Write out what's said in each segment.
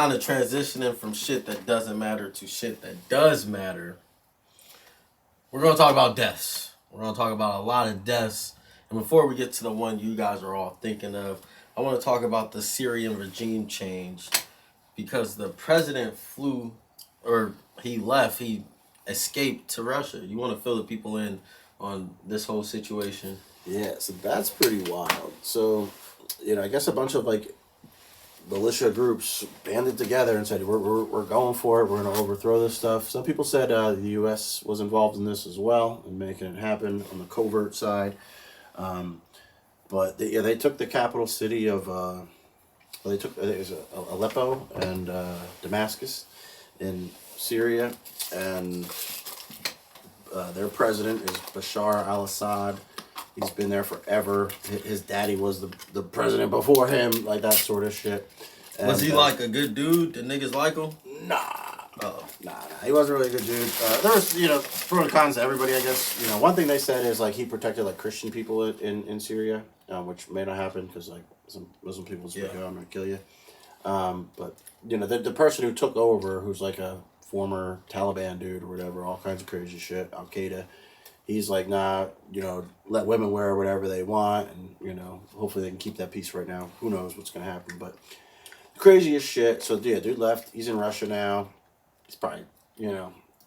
Kind of transitioning from shit that doesn't matter to shit that does matter. We're gonna talk about deaths. We're gonna talk about a lot of deaths. And before we get to the one you guys are all thinking of, I want to talk about the Syrian regime change because the president flew, or he left, he escaped to Russia. You want to fill the people in on this whole situation? Yeah, so that's pretty wild. So, I guess a bunch of militia groups banded together and said, we're going for it. We're going to overthrow this stuff. Some people said the U.S. was involved in this as well and making it happen on the covert side. But they took the capital city of, they took it was Aleppo and Damascus in Syria. And their president is Bashar al-Assad. He's been there forever. His daddy was the president before him, like that sort of shit. And, was he like a good dude? Did niggas like him? Nah. Nah. He wasn't really a good dude. There was, pros and cons to everybody, I guess. One thing they said is, he protected, Christian people in Syria, which may not happen because, some Muslim people just come and kill you. But, the person who took over, who's, a former Taliban dude or whatever, all kinds of crazy shit, Al-Qaeda, he's like, nah, let women wear whatever they want, and, hopefully they can keep that peace right now. Who knows what's going to happen, but craziest shit. So, yeah, dude left. He's in Russia now. He's probably,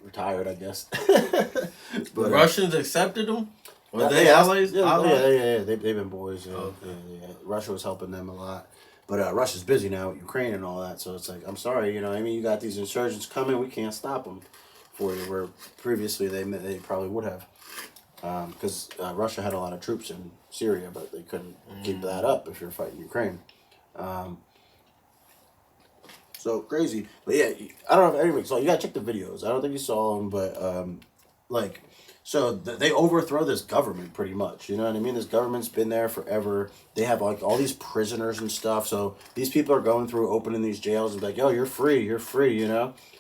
retired, I guess. But the Russians accepted him? Were they allies? Yeah. They've been boys. Yeah. Russia was helping them a lot. But Russia's busy now with Ukraine and all that, so it's like, I'm sorry, you got these insurgents coming, we can't stop them for you, where previously they probably would have. Because Russia had a lot of troops in Syria, but they couldn't keep that up if you're fighting Ukraine. So crazy. But yeah, I don't know if anybody saw. You gotta check the videos. I don't think you saw them, but they overthrow this government pretty much. You know what I mean? This government's been there forever. They have all these prisoners and stuff. So these people are going through opening these jails and be like, yo, you're free.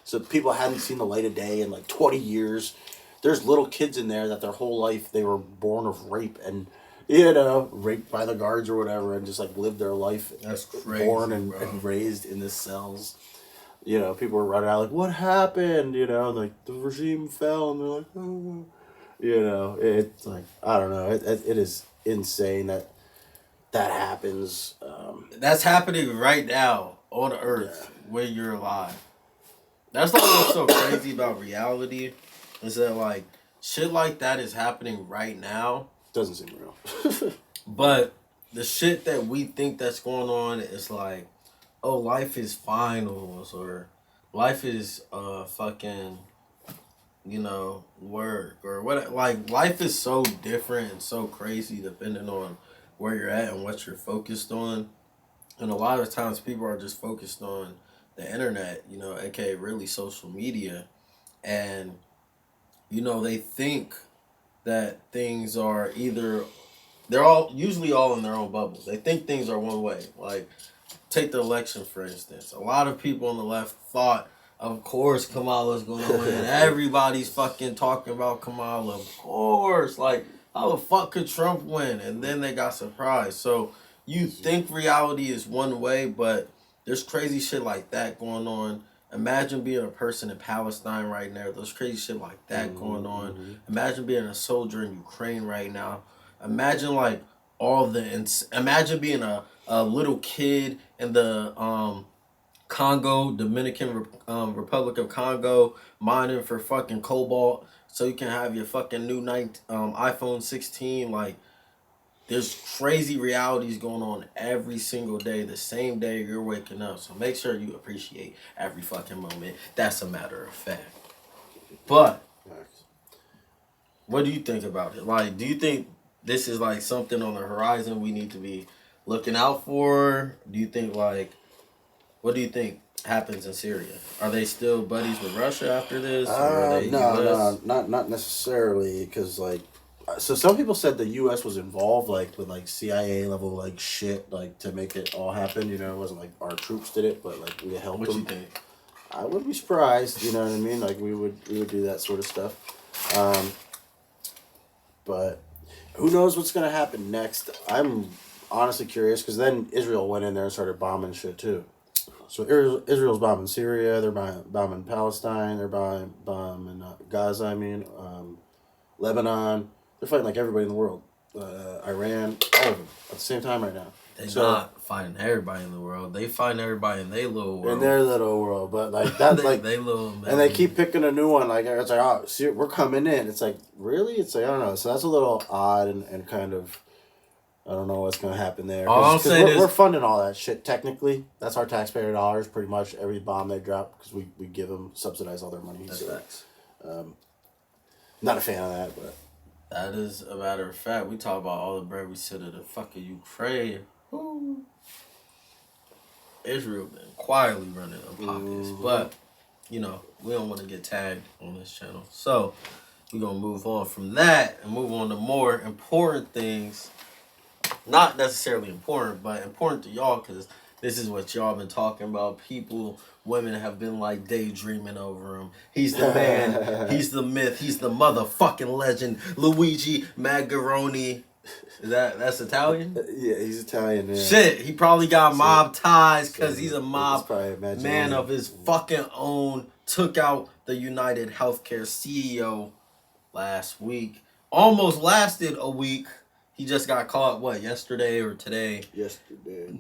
So people hadn't seen the light of day in 20 years. There's little kids in there that their whole life they were born of rape and raped by the guards or whatever, and just lived their life. That's crazy, born and raised in the cells. People were running out what happened? The regime fell, and they're like, oh. It's I don't know. It is insane that happens. That's happening right now on Earth where you're alive. That's what's so crazy about reality. Is that shit like that is happening right now? Doesn't seem real. But the shit that we think that's going on is oh, life is finals, or life is fucking, work, or what. Life is so different and so crazy depending on where you're at and what you're focused on. And a lot of times people are just focused on the internet, aka really social media, and they think that things are they're all usually all in their own bubbles. They think things are one way. Take the election, for instance. A lot of people on the left thought, of course, Kamala's going to win. Everybody's fucking talking about Kamala. Of course. How the fuck could Trump win? And then they got surprised. So you think reality is one way, but there's crazy shit like that going on. Imagine being a person in Palestine right now. There's crazy shit like that going on. Imagine being a soldier in Ukraine right now. Imagine imagine being a little kid in the Dominican Republic of Congo, mining for fucking cobalt so you can have your fucking new iPhone 16. There's crazy realities going on every single day, the same day you're waking up. So make sure you appreciate every fucking moment. That's a matter of fact. But what do you think about it? Do you think this is something on the horizon we need to be looking out for? Do you think what do you think happens in Syria? Are they still buddies with Russia after this? Or are they no, not necessarily, because so some people said the U.S. was involved with CIA level shit to make it all happen. It wasn't our troops did it, but we helped them. What you think? I wouldn't be surprised. You know what I mean? We would do that sort of stuff. But who knows what's gonna happen next? I'm honestly curious, because then Israel went in there and started bombing shit too. So Israel's bombing Syria. They're bombing Palestine. They're bombing Gaza. I mean, Lebanon. They're fighting like everybody in the world. Iran, all of them at the same time right now. They're not fighting everybody in the world. They fighting everybody in their little world. In their little world, but like that, they little. And they keep picking a new one. Like it's like, oh, see, we're coming in. It's like really. It's like I don't know. So that's a little odd and kind of. I don't know what's going to happen there. All I'm saying is we're funding all that shit. Technically, that's our taxpayer dollars. Pretty much every bomb they drop because we give them subsidize all their money. That's facts. Not a fan of that, but that is a matter of fact. We talk about all the bread we sent to the fucking Ukraine. Ooh. Israel been quietly running their pockets, but you know we don't want to get tagged on this channel, so we're gonna move on from that and move on to more important things. Not necessarily important, but important to y'all because this is what y'all been talking about. People, women have been like daydreaming over him. He's the man. He's the myth. He's the motherfucking legend. Luigi Magaroni. That's Italian? Yeah, he's Italian. Yeah. Shit, he probably got mob ties because he's a mob man of his fucking own. Took out the United Healthcare CEO last week. Almost lasted a week. He just got caught, yesterday or today? Yesterday.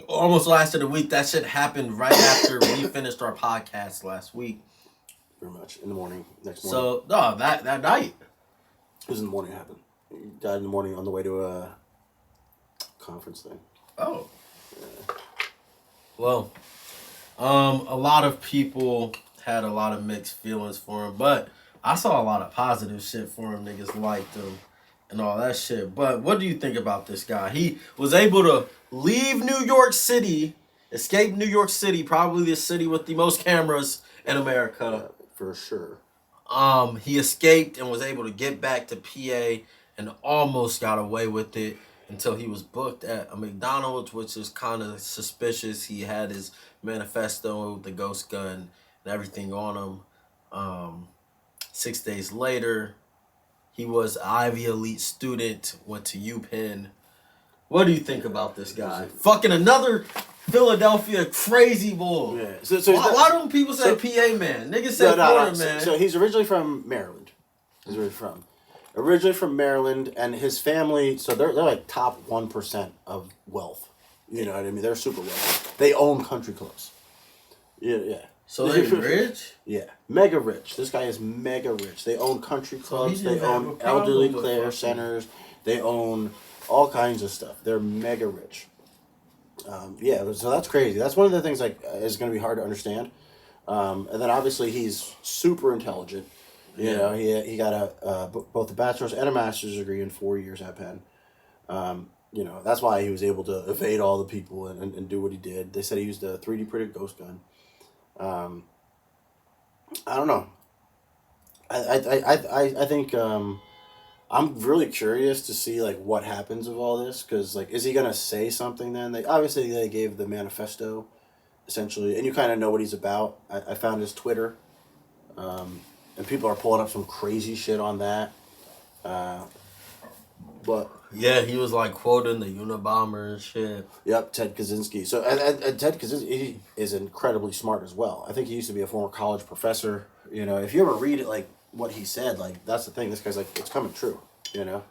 Almost lasted a week. That shit happened right after we finished our podcast last week. Pretty much. In the morning. Next So, morning. no, that night. It was in the morning it happened. He died in the morning on the way to a conference thing. Oh. Yeah. Well, a lot of people had a lot of mixed feelings for him, but I saw a lot of positive shit for him. Niggas liked him. And all that shit. But what do you think about this guy? He was able to leave New York City, escape New York City, probably the city with the most cameras in America. Yeah, for sure. He escaped and was able to get back to PA and almost got away with it until he was booked at a McDonald's, which is kind of suspicious. He had his manifesto, the ghost gun, and everything on him. 6 days later, he was an Ivy Elite student, went to UPenn. What do you think about this guy? Fucking another Philadelphia crazy bull. Yeah. So why don't people say PA man? Niggas say Florida man. So he's originally from Maryland. Originally from Maryland, and his family, so they're like top 1% of wealth. You know what I mean? They're super wealthy. They own country clubs. Yeah. So they're rich? Yeah. Mega rich. This guy is mega rich. They own country clubs. They own elderly care centers. They own all kinds of stuff. They're mega rich. So that's crazy. That's one of the things is going to be hard to understand. And then obviously he's super intelligent. You know, he got both a bachelor's and a master's degree in 4 years at Penn. You know, that's why he was able to evade all the people and do what he did. They said he used a 3D printed ghost gun. I don't know. I think I'm really curious to see what happens of all this because is he gonna say something then? They gave the manifesto, essentially, and you kind of know what he's about. I found his Twitter, and people are pulling up some crazy shit on that. But yeah, he was quoting the Unabomber and shit. Yep, Ted Kaczynski. So and Ted Kaczynski he is incredibly smart as well. I think he used to be a former college professor. You know, if you ever read it, what he said, that's the thing. This guy's it's coming true. You know,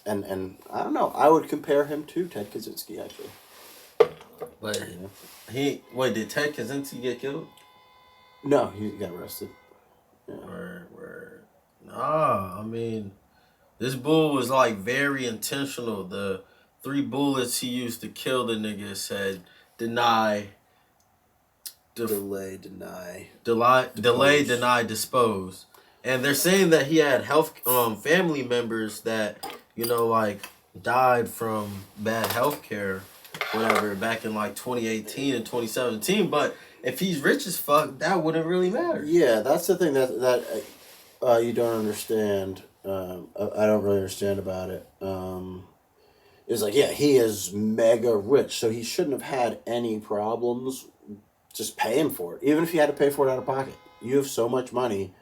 and I don't know. I would compare him to Ted Kaczynski actually. But did Ted Kaczynski get killed? No, he got arrested. Yeah. Word. Nah, I mean. This bull was very intentional. The 3 bullets he used to kill the nigga said delay, deny, dispose. And they're saying that he had family members that, died from bad health care, whatever, back in 2018 and 2017. But if he's rich as fuck, that wouldn't really matter. Yeah, that's the thing that you don't understand. I don't really understand about it. Is he is mega rich, so he shouldn't have had any problems just paying for it. Even if you had to pay for it out of pocket, you have so much money,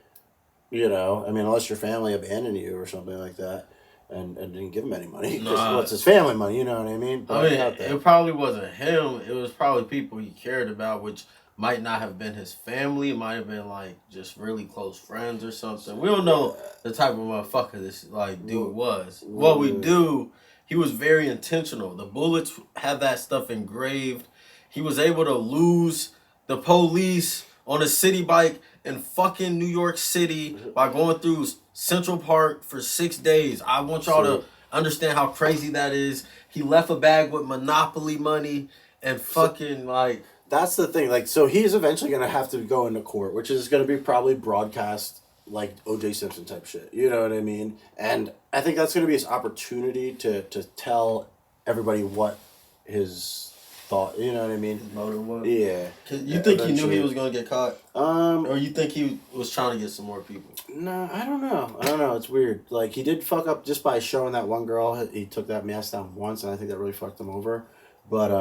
unless your family abandoned you or something like that, and didn't give him any money because Nah. what's his family money, you know what I mean? But I mean, it probably wasn't him. It was probably people he cared about, which might not have been his family. It might have been like just really close friends or something. We don't know the type of motherfucker this like dude was. What we do, he was very intentional. The bullets had that stuff engraved. He was able to lose the police on a city bike in fucking New York City by going through Central Park for 6 days. I want y'all to understand how crazy that is. He left a bag with Monopoly money and fucking like. That's the thing. Like, so he's eventually gonna have to go into court, which is gonna be probably broadcast like O.J. Simpson type shit. You know what I mean? And I think that's gonna be his opportunity to tell everybody what his thought. You know what I mean? His motive was. Yeah. You think he knew he was gonna get caught? Or you think he was trying to get some more people? No, I don't know. It's weird. Like, he did fuck up just by showing that one girl. He took that mask down once, and I think that really fucked him over. But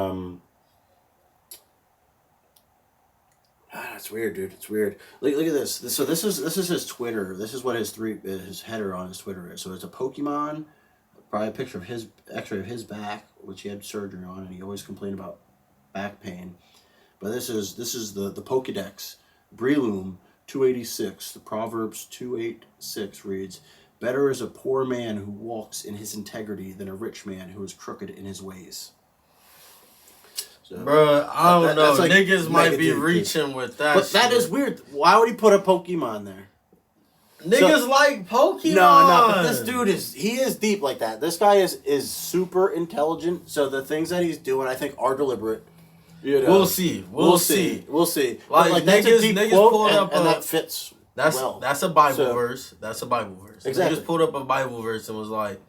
it's weird, dude. It's weird. Look at this. So this is his Twitter. This is what his header on his Twitter is. So it's a Pokemon, probably a picture of his X-ray of his back, which he had surgery on, and he always complained about back pain. But this is the Pokédex. Breloom 286. The Proverbs 286 reads, "Better is a poor man who walks in his integrity than a rich man who is crooked in his ways." So, bruh, I don't know. Like niggas might be reaching with that. But shit. That is weird. Why would he put a Pokemon there? Niggas like Pokemon. No, but this dude is deep like that. This guy is super intelligent. So the things that he's doing, I think, are deliberate. You know? We'll see. We'll see. Like that's a deep quote, and that fits. That's a Bible verse. That's a Bible verse. Exactly. Niggas pulled up a Bible verse and was like,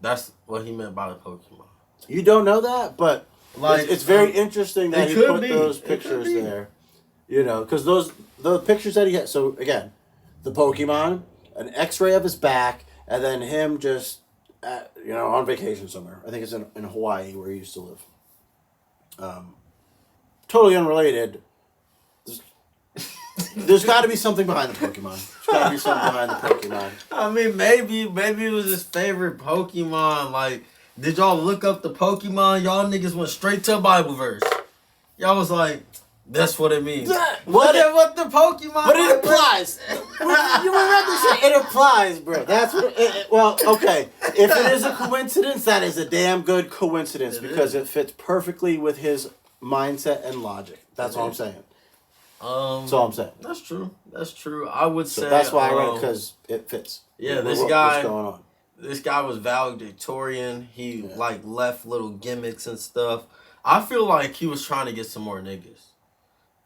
"That's what he meant by the Pokemon." You don't know that, but. Like, it's very interesting that he put those pictures there, you know, because the pictures that he had. So again, the Pokemon, an X-ray of his back, and then him just, on vacation somewhere. I think it's in Hawaii where he used to live. Totally unrelated. There's got to be something behind the Pokemon. There's got to be something behind the Pokemon. I mean, maybe it was his favorite Pokemon, like. Did y'all look up the Pokemon? Y'all niggas went straight to a Bible verse. Y'all was like, that's what it means. What the Pokemon? But it applies. You read this shit. It applies, bro. That's what well, okay. If it is a coincidence, that is a damn good coincidence because it fits perfectly with his mindset and logic. That's all I'm saying. That's all I'm saying. That's true. I would say that's why I read it, because it fits. Yeah, what's going on? This guy was valedictorian. He left little gimmicks and stuff. I feel like he was trying to get some more niggas.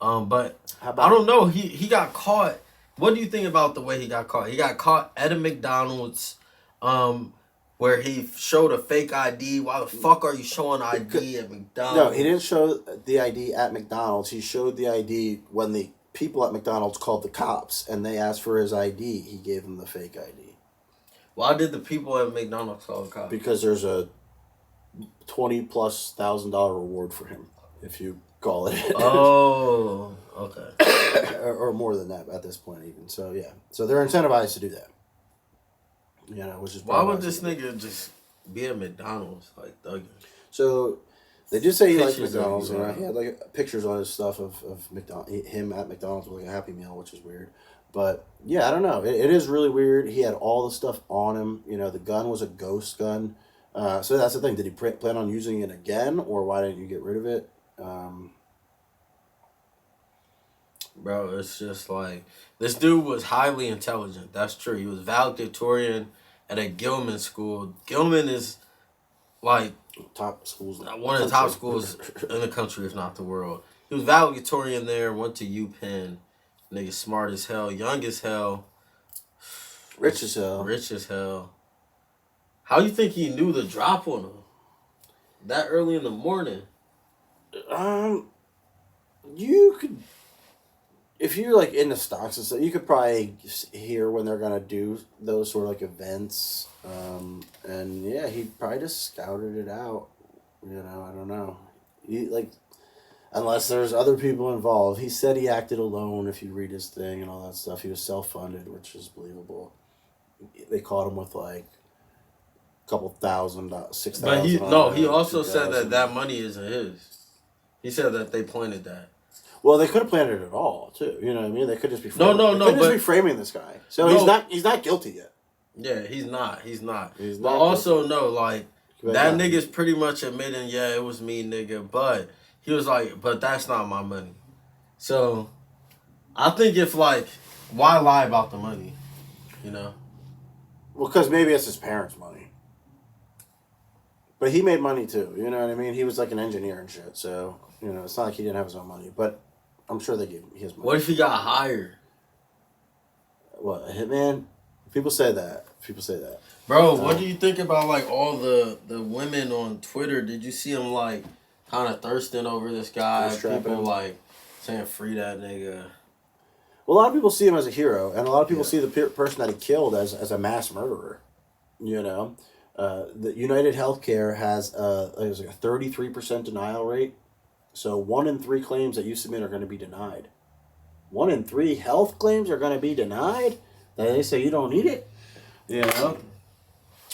But I don't know. He got caught. What do you think about the way he got caught? He got caught at a McDonald's, where he showed a fake ID. Why the fuck are you showing ID at McDonald's? No, he didn't show the ID at McDonald's. He showed the ID when the people at McDonald's called the cops and they asked for his ID. He gave them the fake ID. Why did the people at McDonald's call the cops? Because there's a $20,000+ reward for him if you call it. Oh, okay. or more than that at this point, even. So yeah, so they're incentivized to do that. You know, which is why would this nigga just be at McDonald's like thugging? So they did say he liked McDonald's, and he had like pictures on his stuff of him at McDonald's with like a Happy Meal, which is weird. But, yeah, I don't know. It is really weird. He had all the stuff on him. You know, the gun was a ghost gun. So that's the thing. Did he plan on using it again, or why didn't you get rid of it? Bro, it's just like, this dude was highly intelligent. That's true. He was valedictorian at a Gilman school. Gilman is, like, top schools. One of the top schools in the country, if not the world. He was valedictorian there, went to UPenn. Nigga smart as hell, young as hell. Rich as hell. How you think he knew the drop on him? That early in the morning? You could... If you're, like, into stocks and stuff, you could probably hear when they're going to do those sort of, like, events. And, yeah, he probably just scouted it out. You know, I don't know. Unless there's other people involved. He said he acted alone if you read his thing and all that stuff. He was self-funded, which is believable. They caught him with, like, couple thousand, But $6,000. he also said 2,000. that money isn't his. He said that they planted that. Well, they could have planned it at all too. You know what I mean? They could just be framing this guy. So he's not guilty yet. Yeah, he's not. He's But not also guilty. no, like that nigga's pretty much admitting, yeah, it was me, nigga. But he was like, but that's not my money. So I think if like, why lie about the money? You know? Well, because maybe it's his parents' money. But he made money too. You know what I mean? He was like an engineer and shit. So you know, it's not like he didn't have his own money. But I'm sure they gave him his money. What if he got hired? What, a hitman? People say that. Bro, what do you think about like all the women on Twitter? Did you see them like kind of thirsting over this guy? People like saying free that nigga. Well, a lot of people see him as a hero, and a lot of people see the person that he killed as a mass murderer. You know, the United Healthcare has it was like a 33% denial rate. So 1 in 3 claims that you submit are going to be denied. 1 in 3 health claims are going to be denied. They say you don't need it. You know,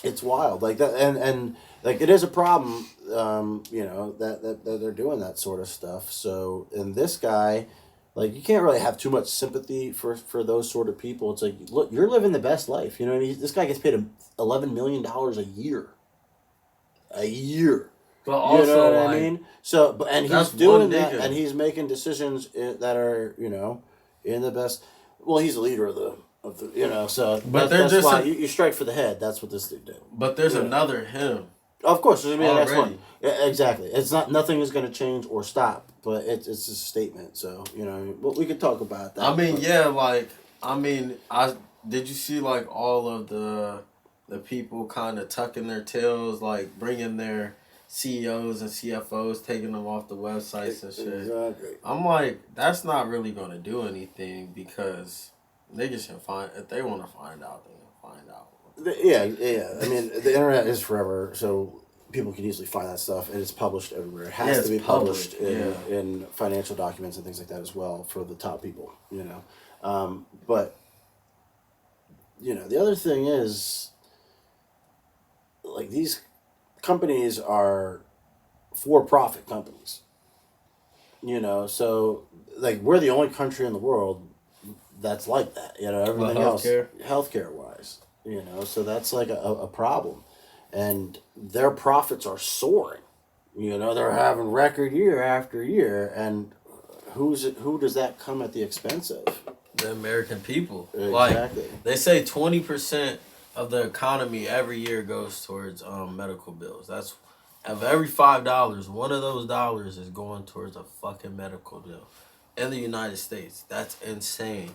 it's wild like that, and like it is a problem. You know that they're doing that sort of stuff. So, and this guy, like, you can't really have too much sympathy for those sort of people. It's like, look, you're living the best life. You know what I mean? This guy gets paid $11 million a year. But also, you know what like, I mean? So, but and he's doing that, and he's making decisions that are, you know, in the best. Well, he's the leader of the you know. So, but that's why you strike for the head. That's what this dude did. But there's another him. Of course, I mean that's one. Yeah, exactly. It's not, nothing is going to change or stop, but it's just a statement. So you know, we could talk about that. I mean, did you see like all of the people kind of tucking their tails, like bringing their CEOs and CFOs, taking them off the websites and shit. Exactly. I'm like, that's not really going to do anything because niggas can find, if they want to find out, they can find out. Yeah. I mean, the internet is forever, so people can easily find that stuff, and it's published everywhere. It has to be published in financial documents and things like that as well for the top people, you know. But, you know, the other thing is, like, these companies are for-profit companies, you know, so, like, we're the only country in the world that's like that, you know, everything else, healthcare-wise, you know, so that's, like, a problem, and their profits are soaring, you know, they're having record year after year, and who does that come at the expense of? The American people. Exactly. Like, they say 20% of the economy every year goes towards medical bills. That's of every $5, one of those dollars is going towards a fucking medical bill in the United States. That's insane.